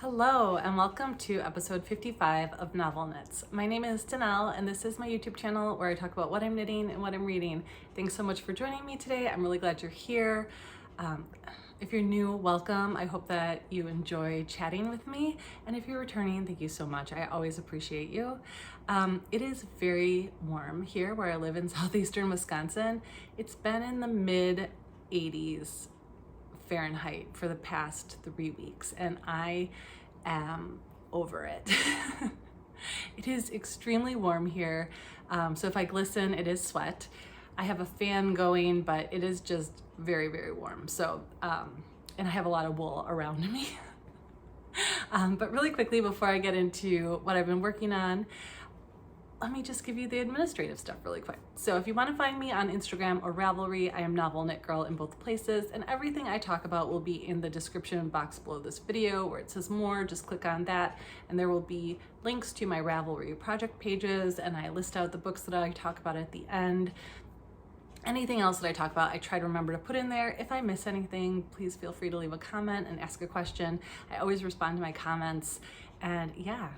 Hello and welcome to episode 55 of Novel Knits. My name is Dehnel and this is my YouTube channel where I talk about what I'm knitting and what I'm reading. Thanks so much for joining me today. I'm really glad you're here. If you're new, welcome. I hope that you enjoy chatting with me. And if you're returning, thank you so much. I always appreciate you. It is very warm here where I live in southeastern Wisconsin. It's been in the mid 80s Fahrenheit for the past 3 weeks and I am over it. It is extremely warm here. So if I glisten, it is sweat. I have a fan going, but it is just very, very warm. So, and I have a lot of wool around me. But really quickly, before I get into what I've been working on, let me just give you the administrative stuff really quick. So if you want to find me on Instagram or Ravelry, I am Novel Knit Girl in both places, and everything I talk about will be in the description box below this video where it says more. Just click on that and there will be links to my Ravelry project pages, and I list out the books that I talk about at the end. Anything else that I talk about, I try to remember to put in there. If I miss anything, please feel free to leave a comment and ask a question. I always respond to my comments, and yeah.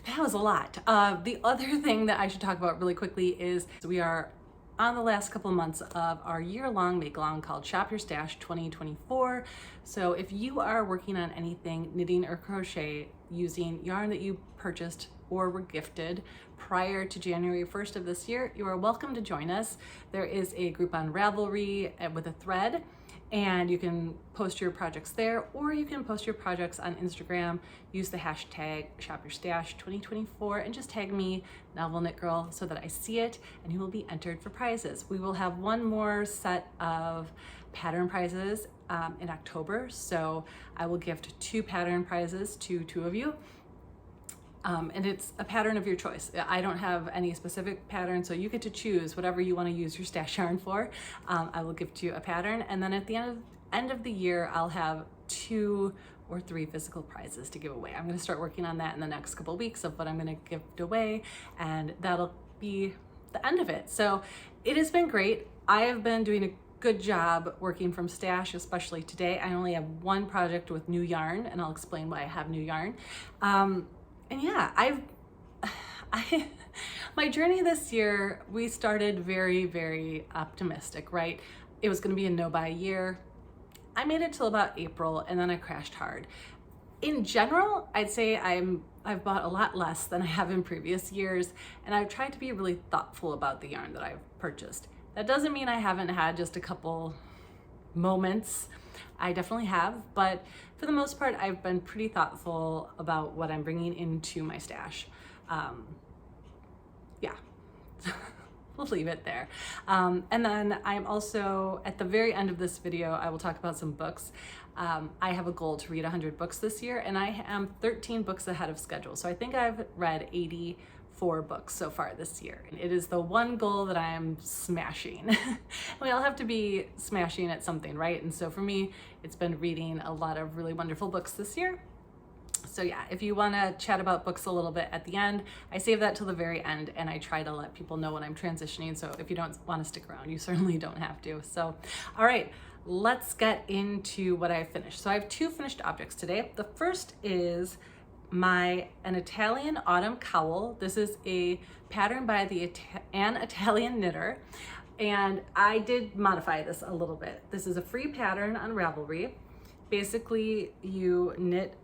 That was a lot. The other thing that I should talk about really quickly is we are on the last couple of months of our year-long make-along called Shop Your Stash 2024. So if you are working on anything knitting or crochet using yarn that you purchased or were gifted prior to January 1st of this year, you are welcome to join us. There is a group on Ravelry with a thread, and you can post your projects there, or you can post your projects on Instagram. Use the hashtag ShopYourStash2024 and just tag me, Novel Knit Girl, so that I see it, and you will be entered for prizes. We will have one more set of pattern prizes in October, so I will gift 2 pattern prizes to 2 of you. And it's a pattern of your choice. I don't have any specific pattern, so you get to choose whatever you want to use your stash yarn for. I will gift you a pattern, and then at the end of the year, I'll have 2 or 3 physical prizes to give away. I'm going to start working on that in the next couple of weeks of what I'm going to gift away, and that'll be the end of it. So it has been great. I have been doing a good job working from stash, especially today. I only have 1 project with new yarn, and I'll explain why I have new yarn. And yeah, my journey this year, we started very, very optimistic, right? It was going to be a no-buy year. I made it till about April, and then I crashed hard. In general, I'd say I've bought a lot less than I have in previous years, and I've tried to be really thoughtful about the yarn that I've purchased. That doesn't mean I haven't had just a couple moments. I definitely have, but for the most part, I've been pretty thoughtful about what I'm bringing into my stash. Yeah, we'll leave it there. And then I'm also, at the very end of this video, I will talk about some books. I have a goal to read 100 books this year, and I am 13 books ahead of schedule. So I think I've read 84 books so far this year. And it is the one goal that I'm smashing. We all have to be smashing at something, right? And so for me, it's been reading a lot of really wonderful books this year. So yeah, if you want to chat about books a little bit at the end, I save that till the very end, and I try to let people know when I'm transitioning. So if you don't want to stick around, you certainly don't have to. So, all right, let's get into what I finished. So I have 2 finished objects today. The first is an Italian autumn cowl. This is a pattern by an Italian knitter, and I did modify this a little bit. This is a free pattern on Ravelry. Basically, you knit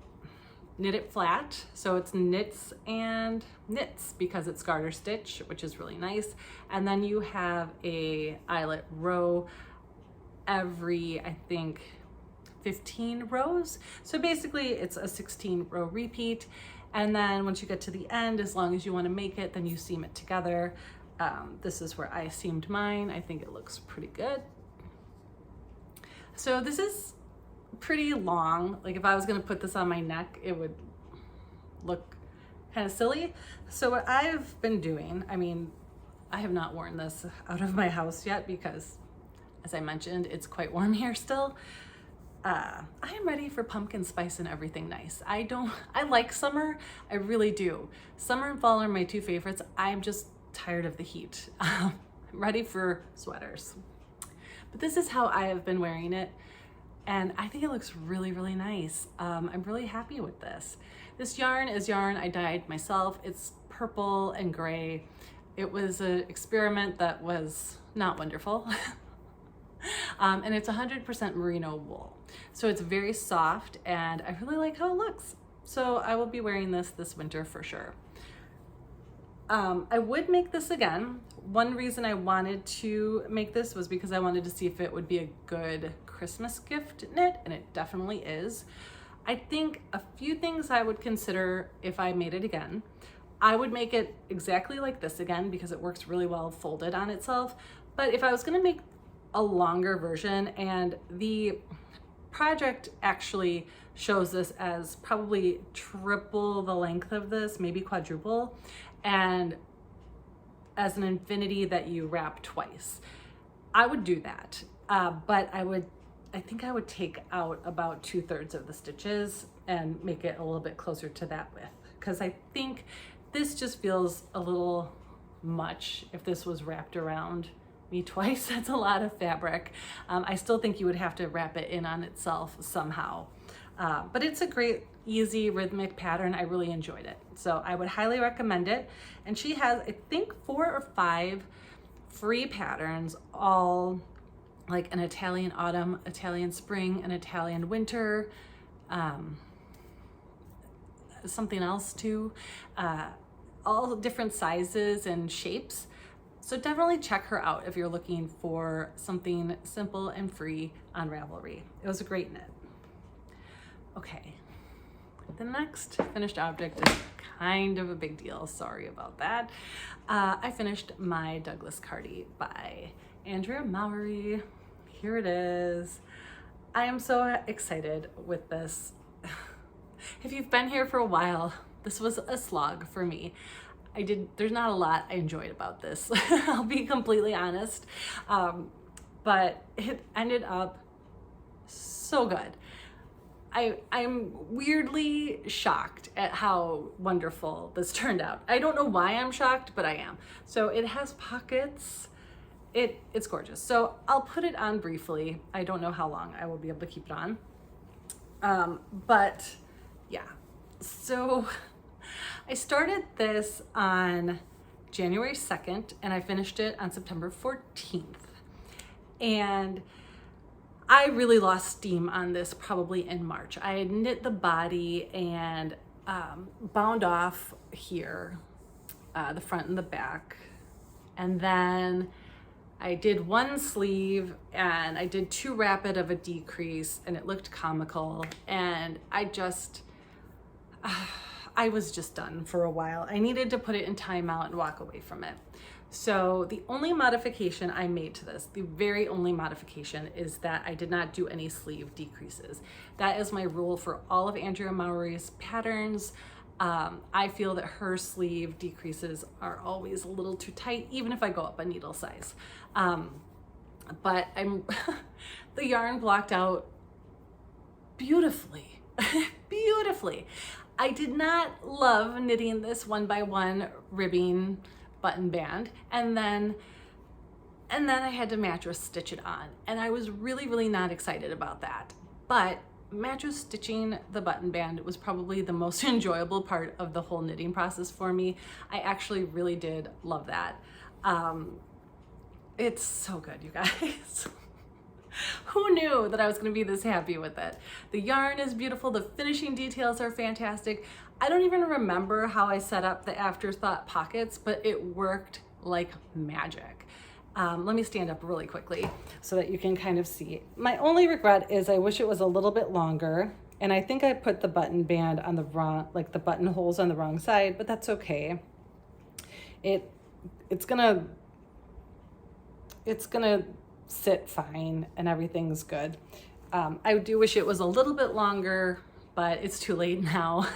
it flat, so it's knits and knits because it's garter stitch, which is really nice. And then you have a eyelet row every, I think, 15 rows. So basically it's a 16 row repeat. And then once you get to the end, as long as you want to make it, then you seam it together. This is where I seamed mine. I think it looks pretty good. So this is pretty long. Like if I was going to put this on my neck, it would look kind of silly. So what I've been doing, I mean, I have not worn this out of my house yet because, as I mentioned, it's quite warm here still. I am ready for pumpkin spice and everything nice. I like summer, I really do. Summer and fall are my 2 favorites. I'm just tired of the heat. I'm ready for sweaters. But this is how I have been wearing it. and I think it looks really, really nice. I'm really happy with this. This yarn is yarn I dyed myself. It's purple and gray. It was an experiment that was not wonderful. And it's 100% merino wool. So it's very soft and I really like how it looks. So I will be wearing this winter for sure. I would make this again. One reason I wanted to make this was because I wanted to see if it would be a good Christmas gift knit, and it definitely is. I think a few things I would consider if I made it again. I would make it exactly like this again because it works really well folded on itself. But if I was gonna make a longer version, and the project actually shows this as probably triple the length of this, maybe quadruple, and as an infinity that you wrap twice. I would do that, but I think I would take out about 2/3 of the stitches and make it a little bit closer to that width, because I think this just feels a little much if this was wrapped around me twice. That's a lot of fabric. I still think you would have to wrap it in on itself somehow. But it's a great, easy, rhythmic pattern. I really enjoyed it. So I would highly recommend it. And she has, I think, 4 or 5 free patterns, all like an Italian autumn, Italian spring, an Italian winter, something else too, all different sizes and shapes. So definitely check her out if you're looking for something simple and free on Ravelry. It was a great knit. Okay, the next finished object is kind of a big deal. Sorry about that. I finished my Douglas Cardi by Andrea Mowry. Here it is. I am so excited with this. If you've been here for a while, this was a slog for me. There's not a lot I enjoyed about this. I'll be completely honest. But it ended up so good. I'm weirdly shocked at how wonderful this turned out. I don't know why I'm shocked, but I am. So it has pockets. It's gorgeous. So I'll put it on briefly. I don't know how long I will be able to keep it on. But yeah, so I started this on January 2nd and I finished it on September 14th. And I really lost steam on this probably in March. I had knit the body and bound off here, the front and the back. And then I did one sleeve and I did too rapid of a decrease and it looked comical. And I was just done for a while. I needed to put it in timeout and walk away from it. So the only modification I made to this, the very only modification, is that I did not do any sleeve decreases. That is my rule for all of Andrea Mowry's patterns. I feel that her sleeve decreases are always a little too tight, even if I go up a needle size. But the yarn blocked out beautifully, beautifully. I did not love knitting this 1x1 ribbing button band, and then I had to mattress stitch it on, and I was really not excited about that. But mattress stitching the button band was probably the most enjoyable part of the whole knitting process for me. I actually really did love that. It's so good, you guys. Who knew that I was going to be this happy with it? The yarn is beautiful. The finishing details are fantastic. I don't even remember how I set up the afterthought pockets, but it worked like magic. Let me stand up really quickly so that you can kind of see. My only regret is I wish it was a little bit longer, and I think I put the button band on the wrong, like the buttonholes on the wrong side, but that's okay. It's gonna sit fine and everything's good. I do wish it was a little bit longer, but it's too late now.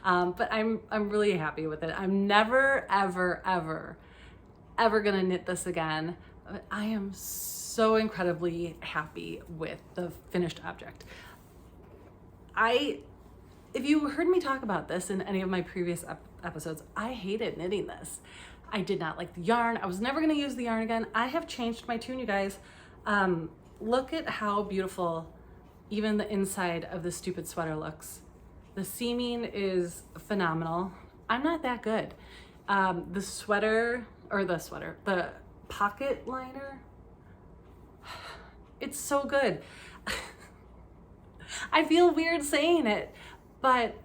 But I'm really happy with it. I'm never, ever gonna knit this again. But I am so incredibly happy with the finished object. If you heard me talk about this in any of my previous episodes, I hated knitting this. I did not like the yarn. I was never gonna use the yarn again. I have changed my tune, you guys. Look at how beautiful even the inside of this stupid sweater looks. The seaming is phenomenal. I'm not that good. The pocket liner, it's so good. I feel weird saying it, but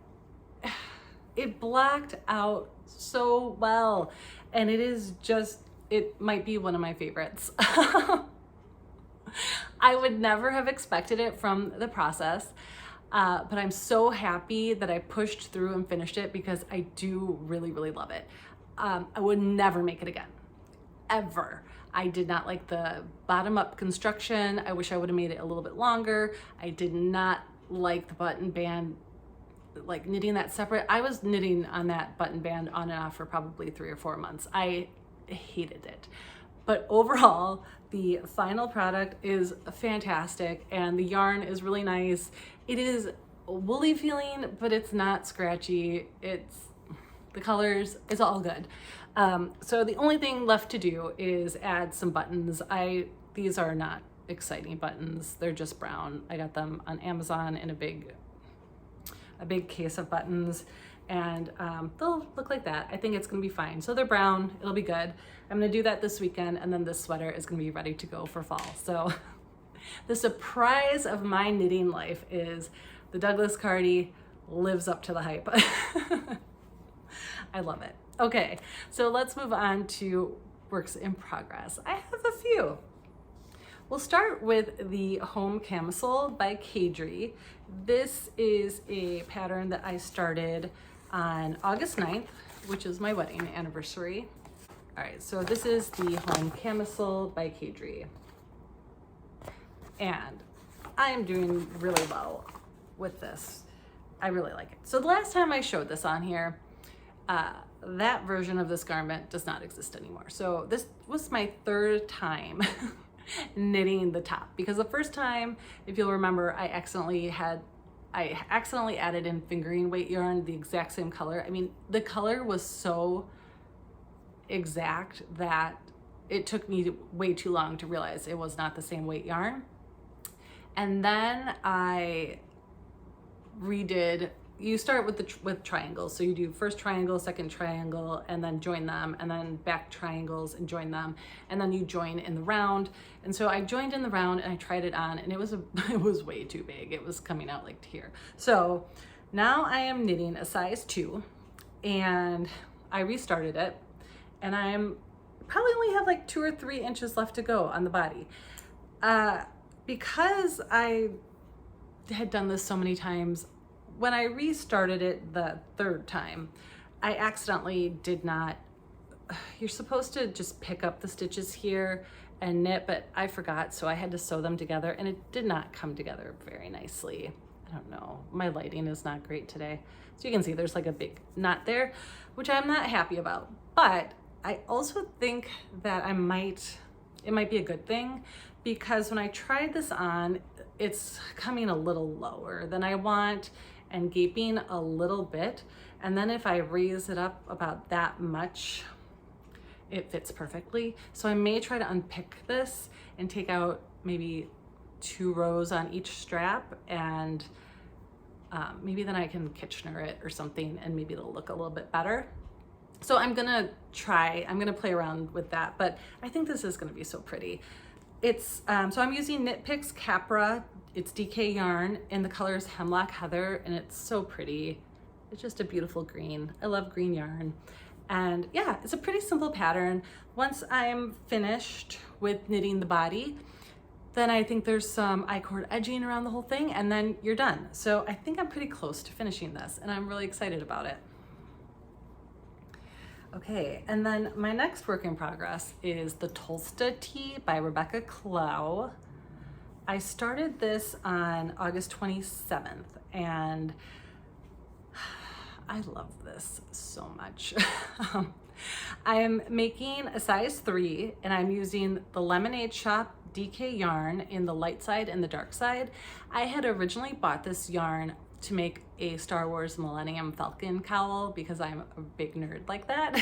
it blocked out so well, and it might be one of my favorites. I would never have expected it from the process, but I'm so happy that I pushed through and finished it because I do really, really love it. I would never make it again, ever. I did not like the bottom-up construction. I wish I would have made it a little bit longer. I did not like the button band, like knitting that separate. I was knitting on that button band on and off for probably 3 or 4 months. I hated it. But overall, the final product is fantastic and the yarn is really nice. It is woolly feeling, but it's not scratchy. The colors, it's all good. So the only thing left to do is add some buttons. These are not exciting buttons. They're just brown. I got them on Amazon in a big case of buttons, and they'll look like that. I think it's gonna be fine. So they're brown, it'll be good. I'm gonna do that this weekend, and then this sweater is gonna be ready to go for fall. So the surprise of my knitting life is the Douglas Cardi lives up to the hype. I love it. Okay, so let's move on to works in progress. I have a few. We'll start with the Home Camisole by Caidree. This is a pattern that I started on August 9th, which is my wedding anniversary. All right, so this is the Home Camisole by Caidree. And I am doing really well with this. I really like it. So the last time I showed this on here, that version of this garment does not exist anymore. So this was my 3rd time knitting the top, because the first time, if you'll remember, I accidentally added in fingering weight yarn, the exact same color. I mean, the color was so exact that it took me way too long to realize it was not the same weight yarn. And then I redid, you start with triangles. So you do first triangle, second triangle, and then join them, and then back triangles and join them, and then you join in the round. And so I joined in the round and I tried it on, and it was way too big. It was coming out like to here. So now I am knitting a size 2, and I restarted it, and I'm probably only have like 2 or 3 inches left to go on the body. Because I had done this so many times, when I restarted it the 3rd time, I accidentally did not, you're supposed to just pick up the stitches here and knit, but I forgot, so I had to sew them together, and it did not come together very nicely. I don't know, my lighting is not great today. So you can see there's like a big knot there, which I'm not happy about, but I also think that it might be a good thing, because when I tried this on, it's coming a little lower than I want and gaping a little bit. And then if I raise it up about that much, it fits perfectly. So I may try to unpick this and take out maybe 2 rows on each strap, and maybe then I can Kitchener it or something, and maybe it'll look a little bit better. So I'm gonna play around with that, but I think this is gonna be so pretty. It's, so I'm using Knit Picks Capra. It's DK yarn, and the color is Hemlock Heather, and it's so pretty. It's just a beautiful green. I love green yarn. And yeah, it's a pretty simple pattern. Once I'm finished with knitting the body, then I think there's some I-cord edging around the whole thing, and then you're done. So I think I'm pretty close to finishing this, and I'm really excited about it. Okay, and then my next work in progress is the Tolsta tee by Rebecca Clow. I started this on August 27th, and I love this so much. I am making a size 3, and I'm using the Lemonade Shop DK yarn in the light side and the dark side. I had originally bought this yarn to make a Star Wars Millennium Falcon cowl because I'm a big nerd like that.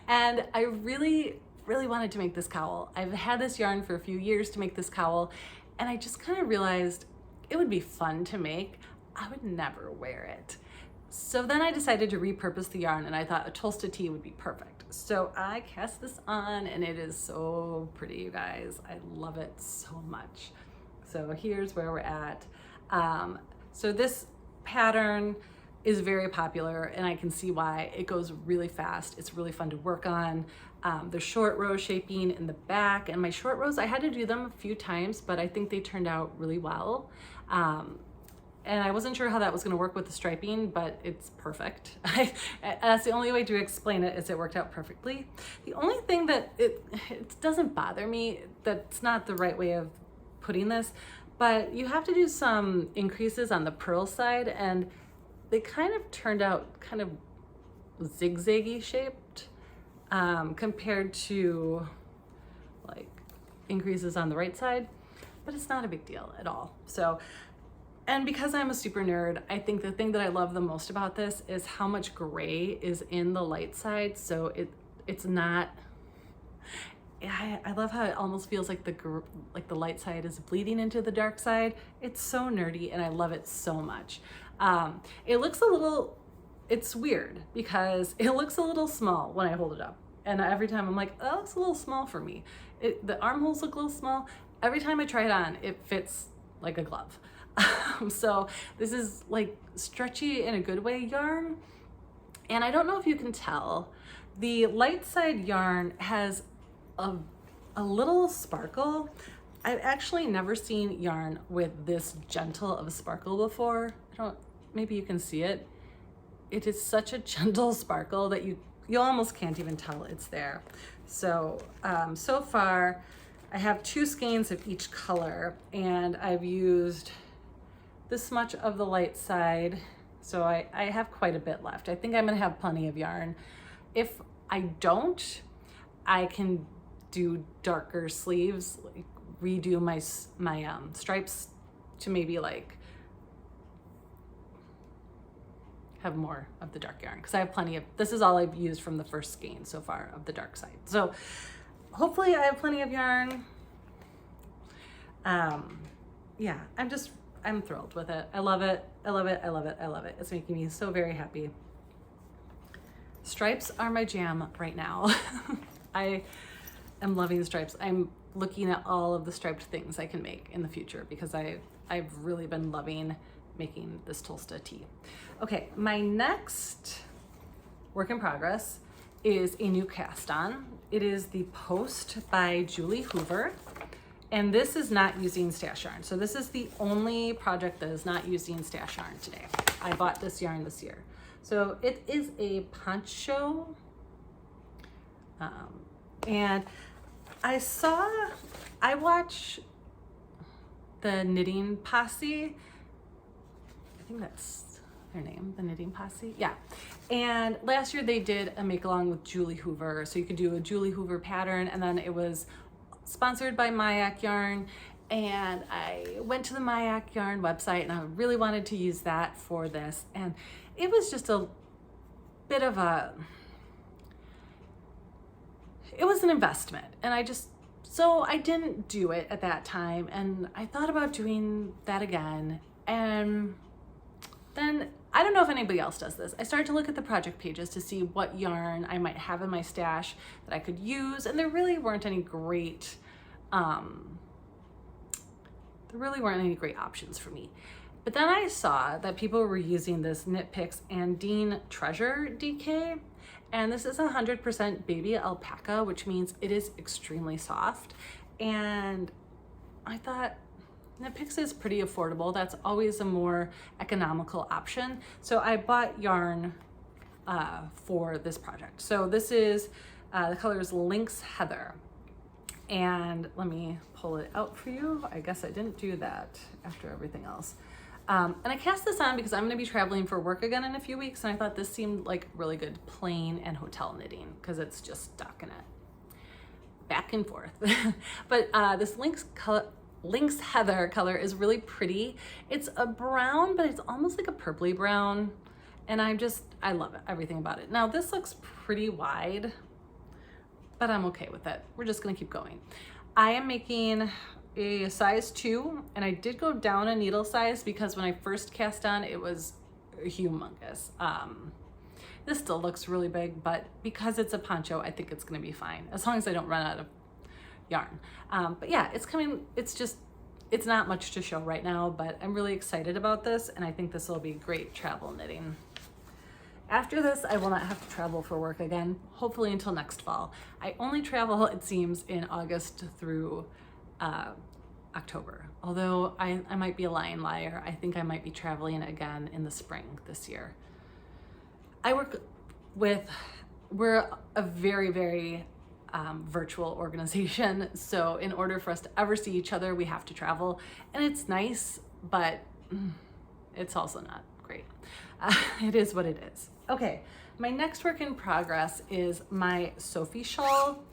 And I really wanted to make this cowl. I've had this yarn for a few years to make this cowl, and I just kind of realized it would be fun to make. I would never wear it. So then I decided to repurpose the yarn, and I thought a Tolsta tee would be perfect. So I cast this on, and it is so pretty, you guys. I love it so much. So here's where we're at. So this pattern is very popular, and I can see why. It goes really fast. It's really fun to work on. There's short row shaping in the back, and my short rows, I had to do them a few times, but I think they turned out really well. And I wasn't sure how that was going to work with the striping, but it's perfect. That's the only way to explain it, is it worked out perfectly. The only thing that it doesn't bother me, that's not the right way of putting this, but you have to do some increases on the purl side, and they kind of turned out kind of zigzaggy shaped compared to like increases on the right side, but it's not a big deal at all. So, and because I'm a super nerd, I think the thing that I love the most about this is how much gray is in the light side. So it's not, I love how it almost feels like the light side is bleeding into the dark side. It's so nerdy, and I love it so much. It looks a little, it's weird because it looks a little small when I hold it up. And every time I'm like, oh, it looks a little small for me. The armholes look a little small. Every time I try it on, it fits like a glove. So this is like stretchy in a good way yarn. And I don't know if you can tell, the light side yarn has a little sparkle. I've actually never seen yarn with this gentle of a sparkle before. Maybe you can see it. It is such a gentle sparkle that you almost can't even tell it's there. So, so far I have 2 skeins of each color, and I've used this much of the light side. So I have quite a bit left. I think I'm gonna have plenty of yarn. If I don't, I can do darker sleeves, like redo my stripes to maybe like have more of the dark yarn, because I have plenty of, this is all I've used from the first skein so far of the dark side. So hopefully I have plenty of yarn. Yeah, I'm thrilled with it. I love it. I love it. I love it. I love it. It's making me so very happy. Stripes are my jam right now. I am loving the stripes. I'm looking at all of the striped things I can make in the future, because I've really been loving making this Tolsta tee. Okay, my next work in progress is a new cast on. It is the Post by Julie Hoover. And this is not using stash yarn. So this is the only project that is not using stash yarn today. I bought this yarn this year. So it is a poncho. And I watch the Knitting Posse. I think that's their name, the Knitting Posse. Yeah. And last year they did a make along with Julie Hoover. So you could do a Julie Hoover pattern, and then it was sponsored by Mayak Yarn, and I went to the Mayak Yarn website, and I really wanted to use that for this, and it was just a bit of it was an investment, and so I didn't do it at that time, and I thought about doing that again, and then I don't know if anybody else does this. I started to look at the project pages to see what yarn I might have in my stash that I could use, and there really weren't any great options for me. But then I saw that people were using this Knit Picks and Dean Treasure DK, and this is 100% baby alpaca, which means it is extremely soft. And I thought, Knit Picks is pretty affordable. That's always a more economical option. So I bought yarn for this project. So this is, the color is Lynx Heather. And let me pull it out for you. I guess I didn't do that after everything else. And I cast this on because I'm gonna be traveling for work again in a few weeks, and I thought this seemed like really good plain and hotel knitting, because it's just stuck in it. Back and forth. But this Lynx Heather color is really pretty. It's a brown, but it's almost like a purpley brown. And I love it, everything about it. Now this looks pretty wide, but I'm okay with it. We're just gonna keep going. I am making a size 2, and I did go down a needle size because when I first cast on, it was humongous. This still looks really big, but because it's a poncho, I think it's gonna be fine, as long as I don't run out of yarn. But yeah, it's coming. It's not much to show right now, but I'm really excited about this, and I think this will be great travel knitting. After this, I will not have to travel for work again, hopefully until next fall. I only travel, it seems, in August through October. Although I might be a lying liar. I think I might be traveling again in the spring this year. We're a very, very virtual organization. So in order for us to ever see each other, we have to travel. And it's nice, but it's also not great. It is what it is. Okay, my next work in progress is my Sophie shawl,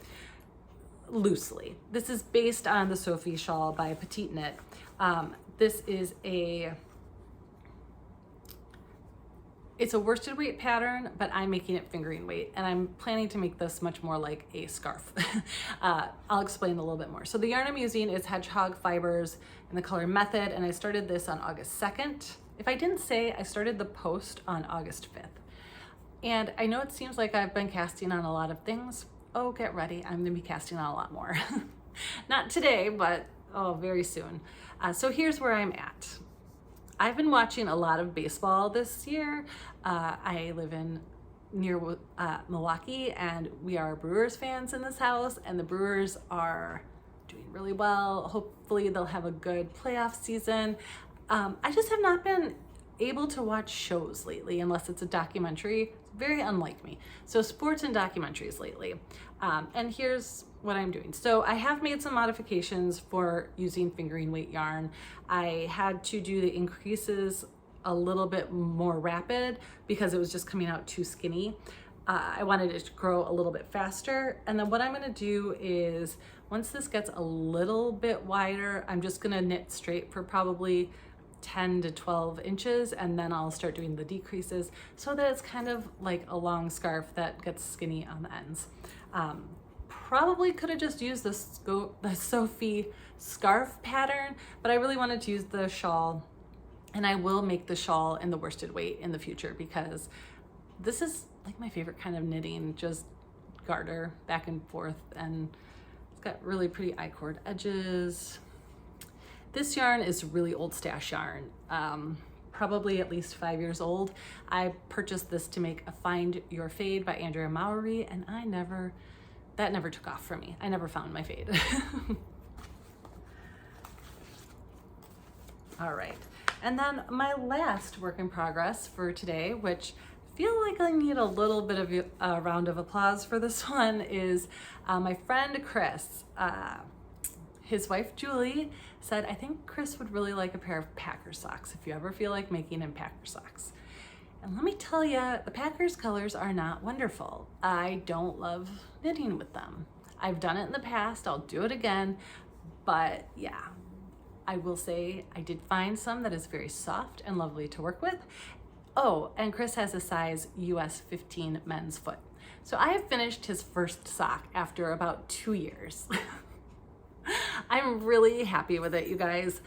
loosely. This is based on the Sophie shawl by PetiteKnit. This is it's a worsted weight pattern, but I'm making it fingering weight, and I'm planning to make this much more like a scarf. I'll explain a little bit more. So the yarn I'm using is hedgehog fibers in the color Method, and I started this on August 2nd. If I didn't say, I started the post on August 5th. And I know it seems like I've been casting on a lot of things. Oh, get ready, I'm gonna be casting on a lot more. Not today, but very soon. So here's where I'm at. I've been watching a lot of baseball this year. I live near Milwaukee, and we are Brewers fans in this house, and the Brewers are doing really well. Hopefully they'll have a good playoff season. I just have not been able to watch shows lately unless it's a documentary. It's very unlike me. So sports and documentaries lately. And here's what I'm doing. So I have made some modifications for using fingering weight yarn. I had to do the increases a little bit more rapid because it was just coming out too skinny. I wanted it to grow a little bit faster. And then what I'm gonna do is, once this gets a little bit wider, I'm just gonna knit straight for probably 10 to 12 inches, and then I'll start doing the decreases so that it's kind of like a long scarf that gets skinny on the ends. Probably could have just used the Sophie scarf pattern, but I really wanted to use the shawl, and I will make the shawl in the worsted weight in the future because this is like my favorite kind of knitting, just garter back and forth, and it's got really pretty I-cord edges. This yarn is really old stash yarn, probably at least 5 years old. I purchased this to make a Find Your Fade by Andrea Mowry, and that never took off for me. I never found my fade. All right, and then my last work in progress for today, which I feel like I need a little bit of a round of applause for this one, is my friend Chris. His wife Julie said, I think Chris would really like a pair of Packer socks if you ever feel like making him Packer socks. And let me tell you, the Packers colors are not wonderful. I don't love knitting with them. I've done it in the past, I'll do it again, but yeah, I will say I did find some that is very soft and lovely to work with. Oh, and Chris has a size US 15 men's foot. So I have finished his first sock after about 2 years. I'm really happy with it, you guys.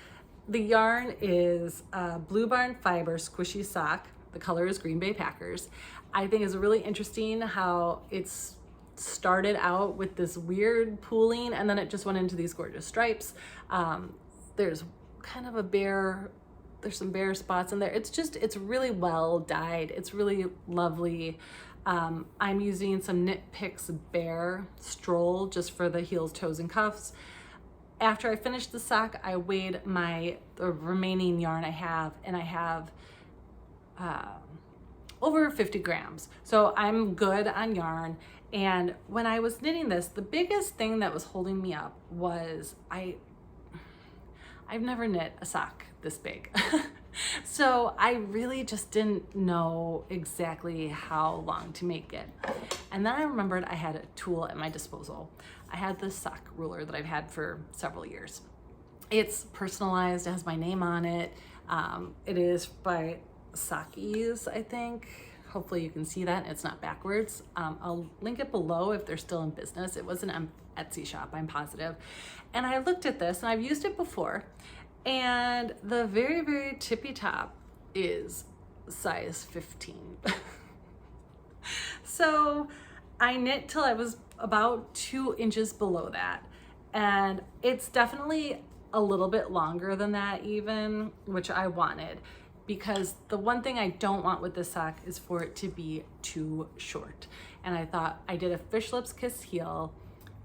The yarn is Blue Barn Fiber Squishy Sock. The color is Green Bay Packers. I think it's really interesting how it's started out with this weird pooling, and then it just went into these gorgeous stripes. There's kind of there's some bare spots in there. It's really well dyed. It's really lovely. I'm using some Knit Picks Bare Stroll just for the heels, toes, and cuffs. After I finished the sock, I weighed the remaining yarn I have, and I have over 50 grams. So I'm good on yarn. And when I was knitting this, the biggest thing that was holding me up was I've never knit a sock this big. So I really just didn't know exactly how long to make it. And then I remembered I had a tool at my disposal. I had this sock ruler that I've had for several years. It's personalized, it has my name on it. It is by Sockies, I think. Hopefully you can see that it's not backwards. I'll link it below if they're still in business. It was an Etsy shop, I'm positive. And I looked at this, and I've used it before, and the very, very tippy top is size 15. So I knit till I was about 2 inches below that, and it's definitely a little bit longer than that even, which I wanted, because the one thing I don't want with this sock is for it to be too short. And I thought, I did a fish lips kiss heel,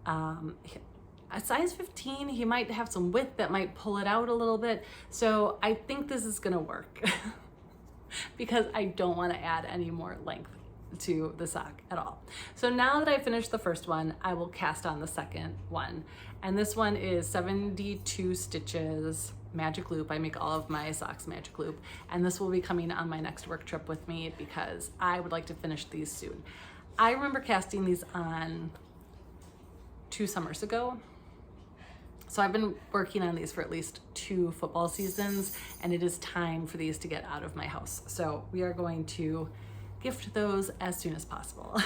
a size 15, he might have some width that might pull it out a little bit. So I think this is gonna work because I don't wanna add any more length to the sock at all. So now that I finished the first one, I will cast on the second one. And this one is 72 stitches, magic loop. I make all of my socks magic loop. And this will be coming on my next work trip with me because I would like to finish these soon. I remember casting these on 2 summers ago. So I've been working on these for at least 2 football seasons, and it is time for these to get out of my house. So we are going to gift those as soon as possible.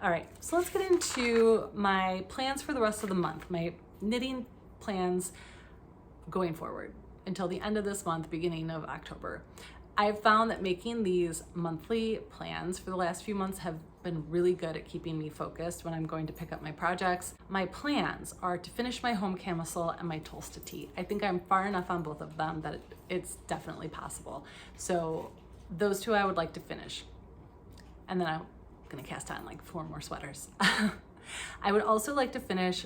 All right, so let's get into my plans for the rest of the month, my knitting plans going forward until the end of this month, beginning of October. I've found that making these monthly plans for the last few months have been really good at keeping me focused when I'm going to pick up my projects. My plans are to finish my home camisole and my Tolsta tee. I think I'm far enough on both of them that it's definitely possible. So those 2 I would like to finish. And then I'm gonna cast on like 4 more sweaters. I would also like to finish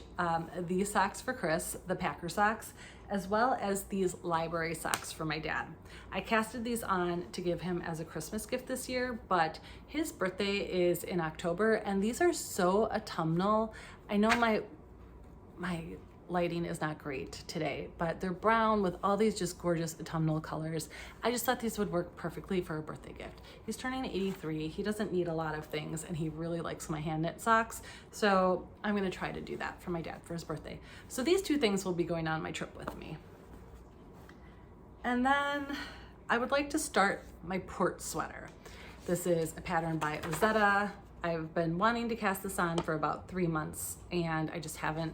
these socks for Chris, the Packer socks, as well as these library socks for my dad. I casted these on to give him as a Christmas gift this year, but his birthday is in October, and these are so autumnal. I know my lighting is not great today, but they're brown with all these just gorgeous autumnal colors. I just thought these would work perfectly for a birthday gift. He's turning 83. He doesn't need a lot of things, and he really likes my hand knit socks. So I'm gonna try to do that for my dad for his birthday. So these 2 things will be going on my trip with me. And then I would like to start my port sweater. This is a pattern by Ozetta. I've been wanting to cast this on for about 3 months, and I just haven't,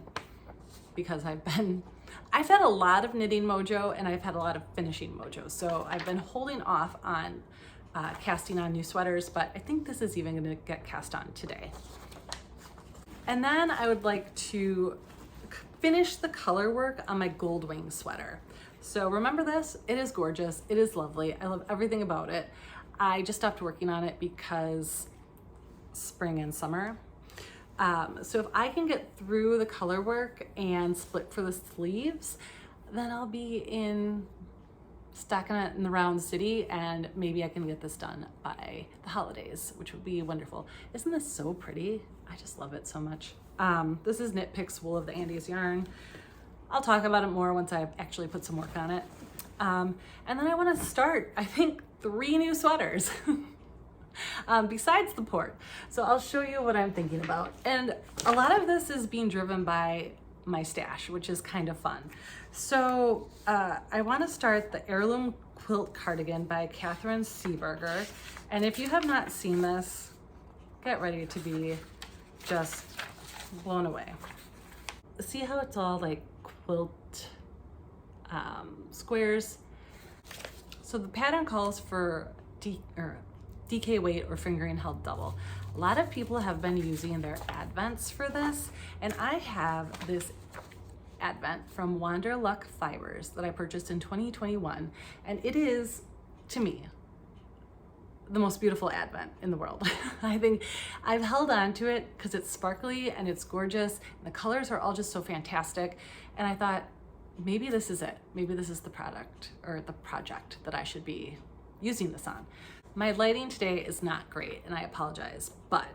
because I've had a lot of knitting mojo and I've had a lot of finishing mojo. So I've been holding off on casting on new sweaters, but I think this is even gonna get cast on today. And then I would like to finish the color work on my gold wing sweater. So remember this, it is gorgeous, it is lovely. I love everything about it. I just stopped working on it because spring and summer. So if I can get through the color work and split for the sleeves, then I'll be stacking it in the round city, and maybe I can get this done by the holidays, which would be wonderful. Isn't this so pretty? I just love it so much. This is Knit Picks Wool of the Andes yarn. I'll talk about it more once I've actually put some work on it. And then I want to start, I think, 3 new sweaters. Besides the port. So I'll show you what I'm thinking about. And a lot of this is being driven by my stash, which is kind of fun. So I want to start the Heirloom Quilt Cardigan by Katryn Seeburger. And if you have not seen this, get ready to be just blown away. See how it's all like quilt squares? So the pattern calls for DK weight or fingering held double. A lot of people have been using their advents for this, and I have this advent from Wanderluck Fibers that I purchased in 2021, and it is, to me, the most beautiful advent in the world. I think I've held on to it because it's sparkly and it's gorgeous, and the colors are all just so fantastic, and I thought, maybe this is it. Maybe this is the product or the project that I should be using this on. My lighting today is not great, and I apologize, but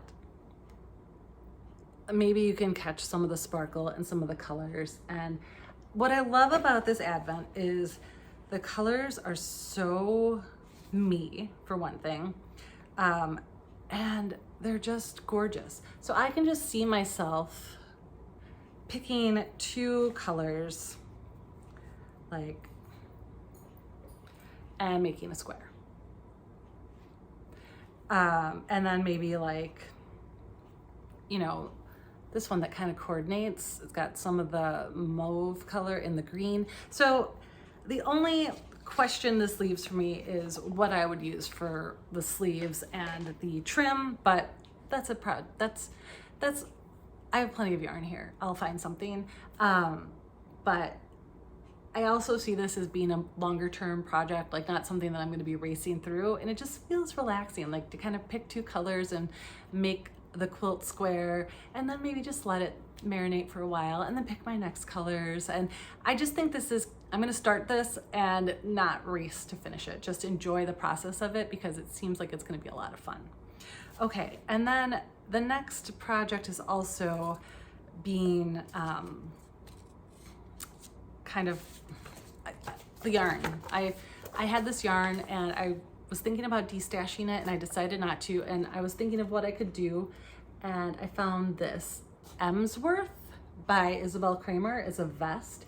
maybe you can catch some of the sparkle and some of the colors. And what I love about this advent is the colors are so me, for one thing, and they're just gorgeous. So I can just see myself picking 2 colors, like, and making a square. And then maybe like, you know, this one that kind of coordinates. It's got some of the mauve color in the green. So the only question this leaves for me is what I would use for the sleeves and the trim, but that's I have plenty of yarn here. I'll find something. But I also see this as being a longer term project, like not something that I'm going to be racing through, and it just feels relaxing, like to kind of pick 2 colors and make the quilt square, and then maybe just let it marinate for a while and then pick my next colors. And I just think I'm going to start this and not race to finish it, just enjoy the process of it because it seems like it's going to be a lot of fun. Okay, and then the next project is also being kind of the yarn. I had this yarn and I was thinking about destashing it and I decided not to, and I was thinking of what I could do, and I found this Emsworth by Isabell Kraemer. It's a vest.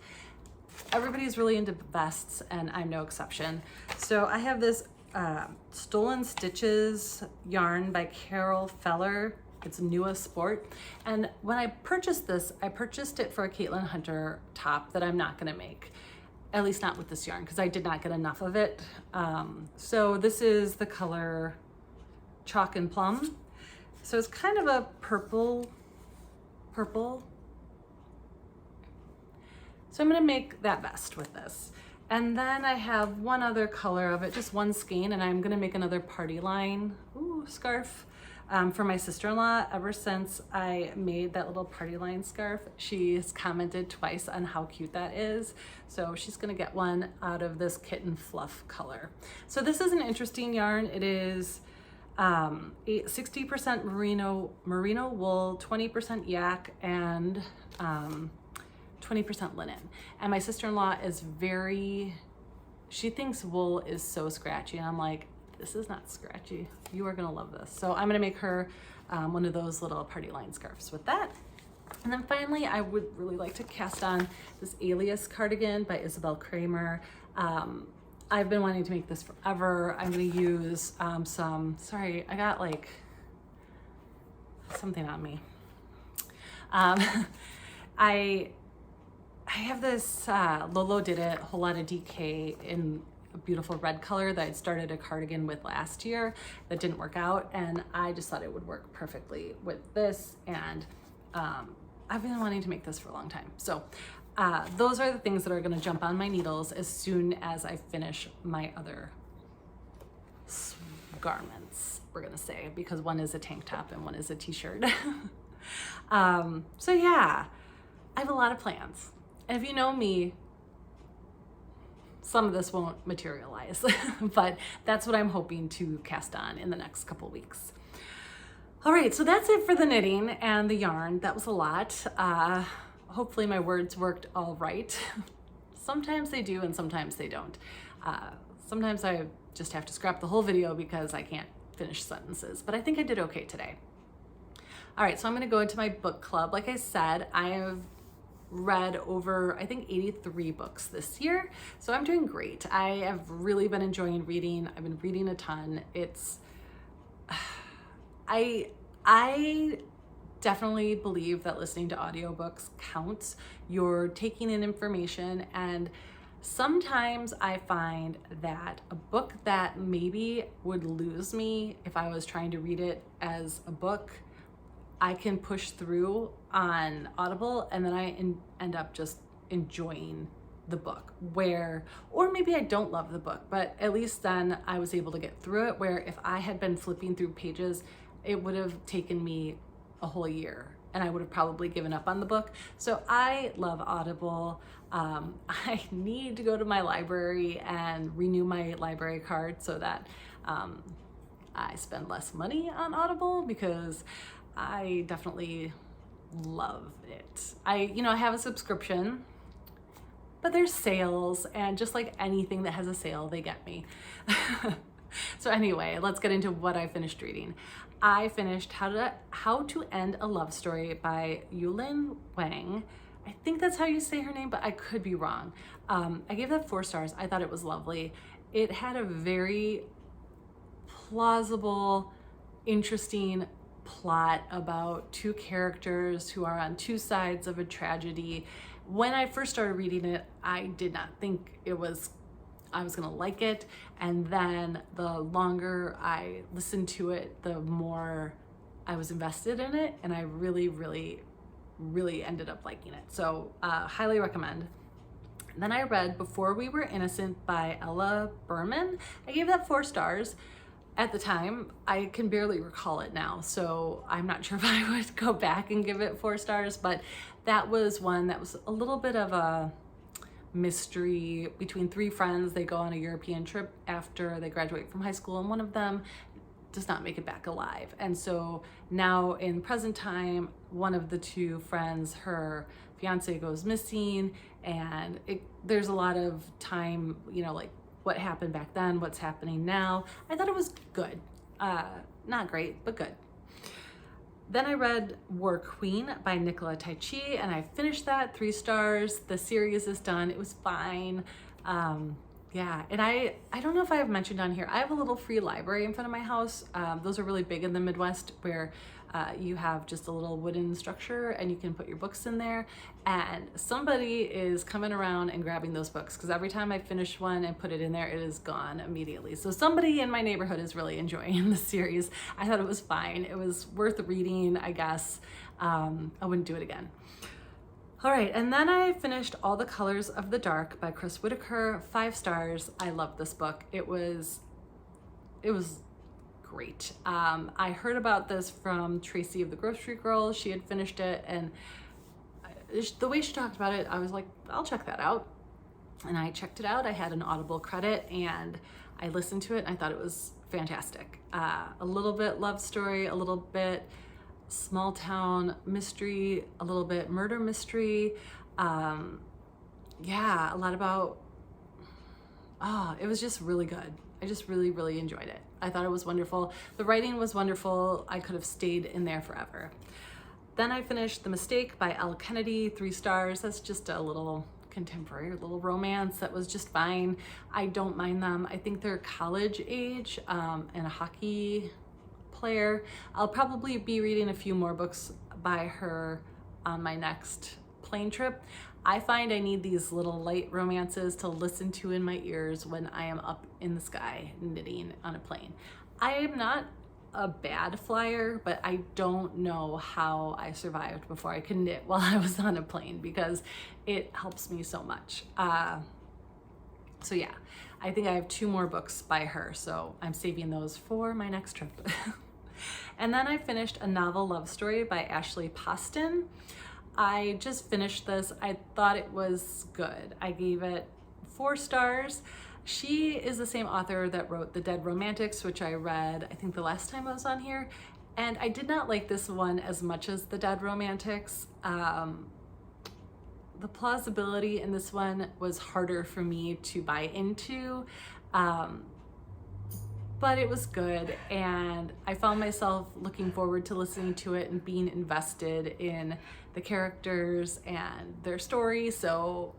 Everybody's really into vests and I'm no exception. So I have this Stolen Stitches yarn by Carol Feller. It's Nua Sport. And when I purchased this, I purchased it for a Caitlin Hunter top that I'm not gonna make, at least not with this yarn, because I did not get enough of it. So this is the color Chalk and Plum. So it's kind of a purple. So I'm gonna make that vest with this. And then I have one other color of it, just one skein, and I'm gonna make another party line scarf for my sister-in-law. Ever since I made that little party line scarf, she's commented twice on how cute that is. So she's gonna get one out of this kitten fluff color. So this is an interesting yarn. It is 60% merino wool, 20% yak, and 20% linen. And my sister-in-law is she thinks wool is so scratchy, and I'm like, this is not scratchy. You are gonna love this. So I'm gonna make her one of those little party line scarves with that. And then finally, I would really like to cast on this Aileas cardigan by Isabell Kraemer. I've been wanting to make this forever. I'm gonna use sorry, I got like something on me. I have this Lolo Did It Whole Lot of DK in a beautiful red color that I'd started a cardigan with last year that didn't work out, and I just thought it would work perfectly with this, and I've been wanting to make this for a long time. So those are the things that are gonna jump on my needles as soon as I finish my other garments, we're gonna say, because one is a tank top and one is a t-shirt. So yeah, I have a lot of plans. And if you know me, some of this won't materialize, but that's what I'm hoping to cast on in the next couple weeks. All right, so that's it for the knitting and the yarn. That was a lot. Hopefully my words worked all right. Sometimes they do and sometimes they don't. Sometimes I just have to scrap the whole video because I can't finish sentences, but I think I did okay today. All right, so I'm gonna go into my book club. Like I said, I have read over, I think, 83 books this year. So I'm doing great. I have really been enjoying reading. I've been reading a ton. I definitely believe that listening to audiobooks counts. You're taking in information, and sometimes I find that a book that maybe would lose me if I was trying to read it as a book, I can push through on Audible, and then I end up just enjoying the book, or maybe I don't love the book, but at least then I was able to get through it, where if I had been flipping through pages, it would have taken me a whole year and I would have probably given up on the book. So I love Audible. I need to go to my library and renew my library card so that I spend less money on Audible, because I definitely love it. I have a subscription, but there's sales, and just like anything that has a sale, they get me. So anyway, let's get into what I finished reading. I finished How to End a Love Story by Yulin Wang. I think that's how you say her name, but I could be wrong. I gave that 4 stars. I thought it was lovely. It had a very plausible interesting plot about two characters who are on two sides of a tragedy. When I first started reading it, I did not think I was gonna like it, and then the longer I listened to it, the more I was invested in it, and I really ended up liking it. So highly recommend. Then I read Before We Were Innocent by Ella Berman. I gave that 4 stars. At the time, I can barely recall it now, so I'm not sure if I would go back and give it 4 stars, but that was one that was a little bit of a mystery between 3 friends. They go on a European trip after they graduate from high school, and one of them does not make it back alive. And so now in present time, one of the 2 friends, her fiance goes missing, and there's a lot of time, you know, like what happened back then, what's happening now. I thought it was good. Not great, but good. Then I read War Queen by Nicola Taichi, and I finished that, 3 stars. The series is done. It was fine. Yeah, and I don't know if I have mentioned on here, I have a little free library in front of my house. Those are really big in the Midwest, where you have just a little wooden structure and you can put your books in there, and somebody is coming around and grabbing those books, because every time I finish one and put it in there, it is gone immediately. So somebody in my neighborhood is really enjoying the series. I thought it was fine. It was worth reading, I guess. I wouldn't do it again. All right, and then I finished All the Colors of the Dark by Chris Whitaker, 5 stars. I loved this book. It was great. I heard about this from Tracy of the Grocery Girl. She had finished it, and the way she talked about it, I was like, I'll check that out. And I checked it out. I had an Audible credit, and I listened to it, and I thought it was fantastic. A little bit love story, a little bit small town mystery, a little bit murder mystery. Yeah, a lot about, it was just really good. I just really enjoyed it. I thought it was wonderful. The writing was wonderful. I could have stayed in there forever. Then I finished The Mistake by Elle Kennedy, 3 stars. That's just a little contemporary, little romance that was just fine. I don't mind them. I think they're college age, and a hockey player. I'll probably be reading a few more books by her on my next plane trip. I find I need these little light romances to listen to in my ears when I am up in the sky knitting on a plane. I am not a bad flyer, but I don't know how I survived before I could knit while I was on a plane, because it helps me so much. So yeah, I think I have 2 more books by her, so I'm saving those for my next trip. And then I finished A Novel Love Story by Ashley Poston. I just finished this. I thought it was good. I gave it 4 stars. She is the same author that wrote The Dead Romantics, which I read, I think the last time I was on here. And I did not like this one as much as The Dead Romantics. The plausibility in this one was harder for me to buy into. But it was good, and I found myself looking forward to listening to it and being invested in the characters and their story, so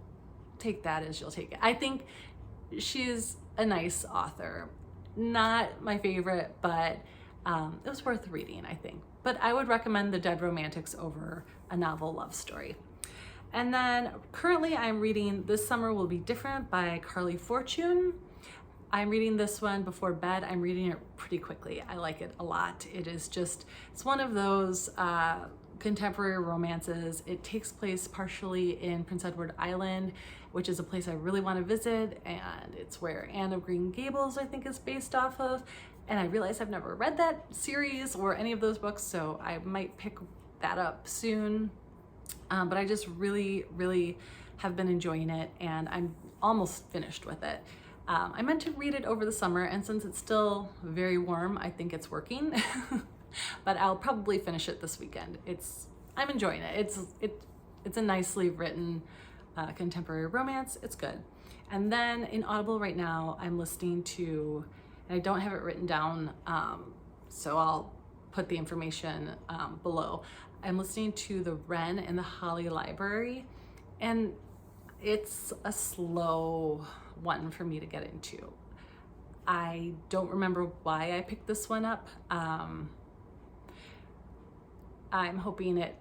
take that as you'll take it. I think she's a nice author. Not my favorite, but it was worth reading, I think. But I would recommend The Dead Romantics over A Novel Love Story. And then currently I'm reading This Summer Will Be Different by Carly Fortune. I'm reading this one before bed. I'm reading it pretty quickly. I like it a lot. It's one of those contemporary romances. It takes place partially in Prince Edward Island, which is a place I really want to visit, and it's where Anne of Green Gables, I think, is based off of. And I realize I've never read that series or any of those books, so I might pick that up soon. But I just really have been enjoying it, and I'm almost finished with it. I meant to read it over the summer, and since it's still very warm, I think it's working. But I'll probably finish it this weekend. I'm enjoying it. It's a nicely written contemporary romance. It's good. And then in Audible right now, I'm listening to, and I don't have it written down, so I'll put the information below. I'm listening to The Wren and the Holly Library, and it's a slow one for me to get into. I don't remember why I picked this one up. I'm hoping it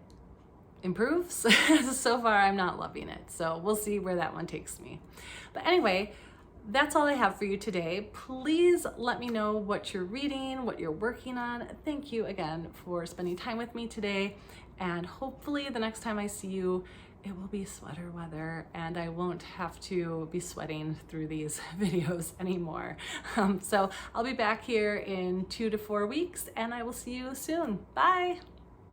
improves. So far, I'm not loving it. So we'll see where that one takes me. But anyway, that's all I have for you today. Please let me know what you're reading, what you're working on. Thank you again for spending time with me today. And hopefully the next time I see you, it will be sweater weather and I won't have to be sweating through these videos anymore. So I'll be back here in 2 to 4 weeks and I will see you soon. Bye.